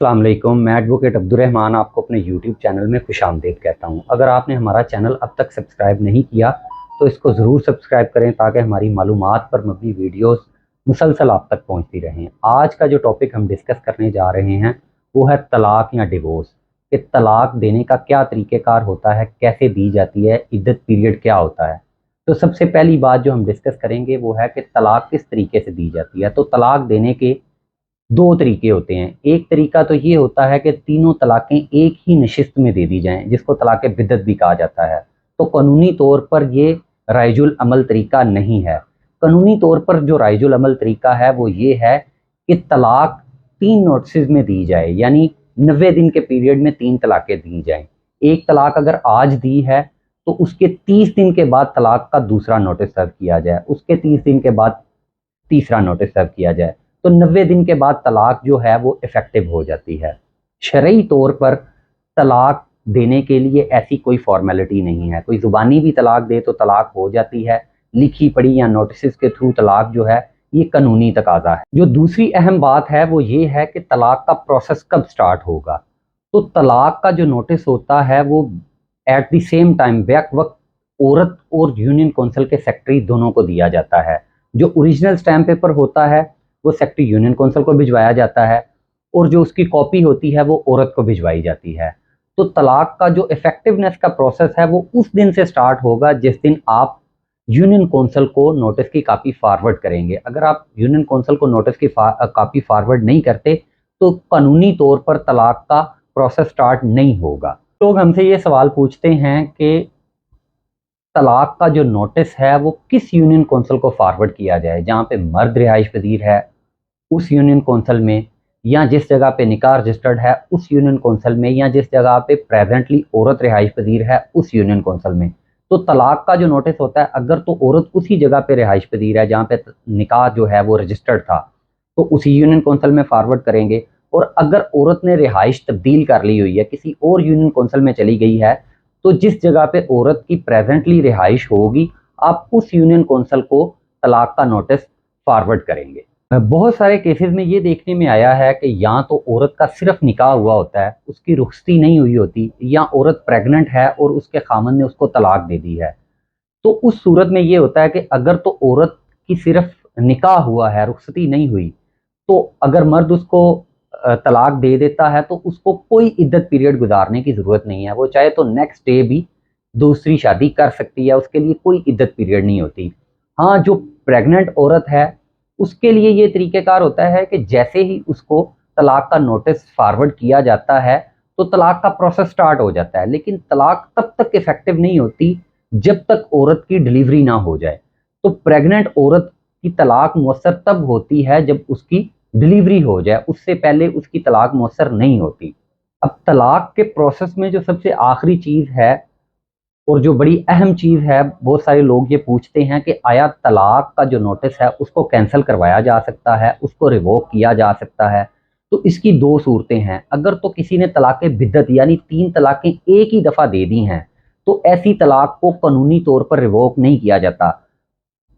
अस्सलाम वालेकुम। मैं एडवोकेट अब्दुर्रहमान आपको अपने यूट्यूब चैनल में खुशामदीद कहता हूं। अगर आपने हमारा चैनल अब तक सब्सक्राइब नहीं किया तो इसको ज़रूर सब्सक्राइब करें ताकि हमारी मालूमात पर मबनी वीडियोस मुसलसल आप तक पहुंचती रहें। आज का जो टॉपिक हम डिस्कस करने जा रहे हैं वो है तलाक या डिवोर्स। कि तलाक देने का क्या तरीक़ेकार होता है, कैसे दी जाती है, इद्दत पीरियड क्या होता है। तो सबसे पहली बात जो हम डिस्कस करेंगे वो है कि तलाक किस तरीके से दी जाती है। तो तलाक देने के दो तरीके होते हैं। एक तरीका तो ये होता है कि तीनों तलाक़ें एक ही नशिस्त में दे दी जाएँ, जिसको तलाक़ बिद्दत भी कहा जाता है। तो कानूनी तौर पर ये राइजुल अमल तरीका नहीं है। कानूनी तौर पर जो राइजुल अमल तरीका है वो ये है कि तलाक 3 नोटिसेज़ में दी जाए, यानी 90 दिन के पीरियड में 3 तलाक़ें दी जाएँ। एक तलाक अगर आज दी है तो उसके 30 दिन के बाद तलाक का दूसरा नोटिस सर्व किया जाए, उसके 30 दिन के बाद तीसरा नोटिस सर्व किया जाए। तो 90 दिन के बाद तलाक जो है वो इफ़ेक्टिव हो जाती है। शरई तौर पर तलाक देने के लिए ऐसी कोई फॉर्मेलिटी नहीं है। कोई ज़ुबानी भी तलाक दे तो तलाक हो जाती है, लिखी पढ़ी या नोटिस के थ्रू तलाक जो है ये कानूनी तकाज़ा है। जो दूसरी अहम बात है वो ये है कि तलाक का प्रोसेस कब स्टार्ट होगा। तो तलाक का जो नोटिस होता है वो at the same time back वक्त औरत और यूनियन कौंसिल के सेक्रेटरी दोनों को दिया जाता है। जो ओरिजिनल स्टैम्प पेपर होता है वो सेक्रेटरी यूनियन कौंसिल को भिजवाया जाता है और जो उसकी कॉपी होती है वो औरत को भिजवाई जाती है। तो तलाक का जो इफेक्टिवनेस का प्रोसेस है वो उस दिन से स्टार्ट होगा जिस दिन आप यूनियन कौंसिल को नोटिस की कापी फॉरवर्ड करेंगे। अगर आप यूनियन कौंसिल को नोटिस की कापी फॉरवर्ड नहीं करते तो कानूनी तौर पर तलाक का प्रोसेस स्टार्ट नहीं होगा। लोग हमसे ये सवाल पूछते हैं कि तलाक का जो नोटिस है वो किस यूनियन कौंसिल को फॉरवर्ड किया जाए, जहाँ पे मर्द रिहाइश पजीर है उस यूनियन कौंसिल में, या जिस जगह पे निकाह रजिस्टर्ड है उस यूनियन कौंसिल में, या जिस जगह पे प्रेजेंटली औरत रिहाइश पजीर है उस यूनियन कौंसिल में। तो तलाक का जो नोटिस होता है अगर तो औरत उसी जगह पे रिहाइश पजीर है जहाँ पे निकाह जो है वो रजिस्टर्ड था तो उसी यूनियन कौंसिल में फॉरवर्ड करेंगे। और अगर औरत ने रिहाइश तब्दील कर ली हुई है, किसी और यूनियन कौंसिल में चली गई है, तो जिस जगह पे औरत की प्रेजेंटली रिहाइश होगी आप उस यूनियन कौंसिल को तलाक का नोटिस फॉरवर्ड करेंगे। बहुत सारे केसेस में ये देखने में आया है कि या तो औरत का सिर्फ निकाह हुआ होता है, उसकी रुखसती नहीं हुई होती, या औरत प्रेग्नेंट है और उसके खामन ने उसको तलाक दे दी है। तो उस सूरत में ये होता है कि अगर तो औरत की सिर्फ निकाह हुआ है, रुखसती नहीं हुई, तो अगर मर्द उसको तलाक दे देता है तो उसको कोई इद्दत पीरियड गुजारने की ज़रूरत नहीं है। वो चाहे तो नेक्स्ट डे भी दूसरी शादी कर सकती है, उसके लिए कोई इद्दत पीरियड नहीं होती। हाँ, जो प्रेग्नेंट औरत है उसके लिए ये तरीक़ेकार होता है कि जैसे ही उसको तलाक का नोटिस फॉरवर्ड किया जाता है तो तलाक का प्रोसेस स्टार्ट हो जाता है, लेकिन तलाक तब तक इफ़ेक्टिव नहीं होती जब तक औरत की डिलीवरी ना हो जाए। तो प्रेग्नेंट औरत की तलाक मुअस्सर तब होती है जब उसकी डिलीवरी हो जाए, उससे पहले उसकी तलाक मुअस्सर नहीं होती। अब तलाक के प्रोसेस में जो सबसे आखिरी चीज़ है और जो बड़ी अहम चीज़ है, बहुत सारे लोग ये पूछते हैं कि आया तलाक का जो नोटिस है उसको कैंसिल करवाया जा सकता है, उसको रिवोक किया जा सकता है। तो इसकी दो सूरतें हैं। अगर तो किसी ने तलाक़े बिद्दत यानी 3 तलाक़ें एक ही दफ़ा दे दी हैं तो ऐसी तलाक को कानूनी तौर पर रिवोक नहीं किया जाता।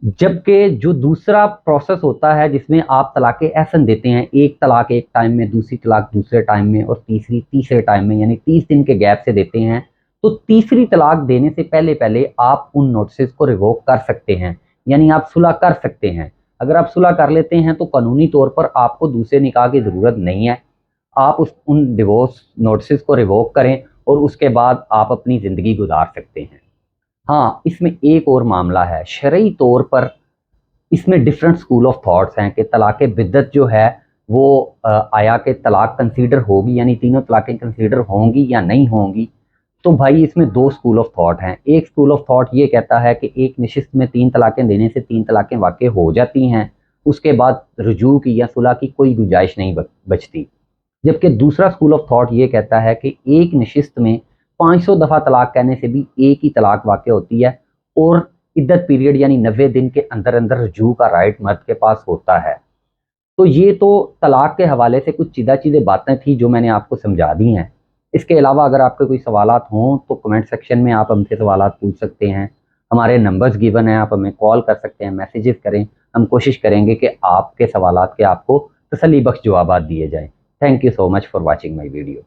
जबकि जो दूसरा प्रोसेस होता है जिसमें आप तलाक़ एहसन देते हैं, एक तलाक एक टाइम में, दूसरी तलाक दूसरे टाइम में और तीसरी तीसरे टाइम में, यानी 30 दिन के गैप से देते हैं, तो तीसरी तलाक देने से पहले पहले आप उन नोटिस को रिवोक कर सकते हैं, यानी आप सुलह कर सकते हैं। अगर आप सुलह कर लेते हैं तो कानूनी तौर पर आपको दूसरे निकाह की ज़रूरत नहीं है। आप उन डिवोर्स नोटिस को रिवोक करें और उसके बाद आप अपनी ज़िंदगी गुजार सकते हैं। हाँ, इसमें एक और मामला है। शरई तौर पर इसमें डिफरेंट स्कूल ऑफ थॉट्स हैं कि तलाक़ बिद्दत जो है वो आया कि तलाक कंसीडर होगी, यानी तीनों तलाक़ें कंसीडर होंगी या नहीं होंगी। तो भाई इसमें 2 स्कूल ऑफ थॉट हैं। एक स्कूल ऑफ थॉट ये कहता है कि एक नशिस्त में 3 तलाक़ें देने से 3 तलाक़ें वाक़ई हो जाती हैं, उसके बाद रुजू की या सुलह की कोई गुंजाइश नहीं बचती। जबकि दूसरा स्कूल ऑफ थॉट ये कहता है कि एक नशिस्त में 500 दफ़ा तलाक कहने से भी एक ही तलाक वाक़ई होती है और इद्दत पीरियड यानी 90 दिन के अंदर अंदर रुजू का राइट मर्द के पास होता है। तो ये तो तलाक के हवाले से कुछ सीधा-सीधे बातें थी जो मैंने आपको समझा दी हैं। इसके अलावा अगर आपके कोई सवालात हों तो कमेंट सेक्शन में आप हमसे सवालात पूछ सकते हैं। हमारे नंबर्स गिवन हैं, आप हमें कॉल कर सकते हैं, मैसेजेस करें। हम कोशिश करेंगे कि आपके सवालात के आपको तसल्ली बख्श जवाबात दिए जाएँ। Thank you so much for watching my video.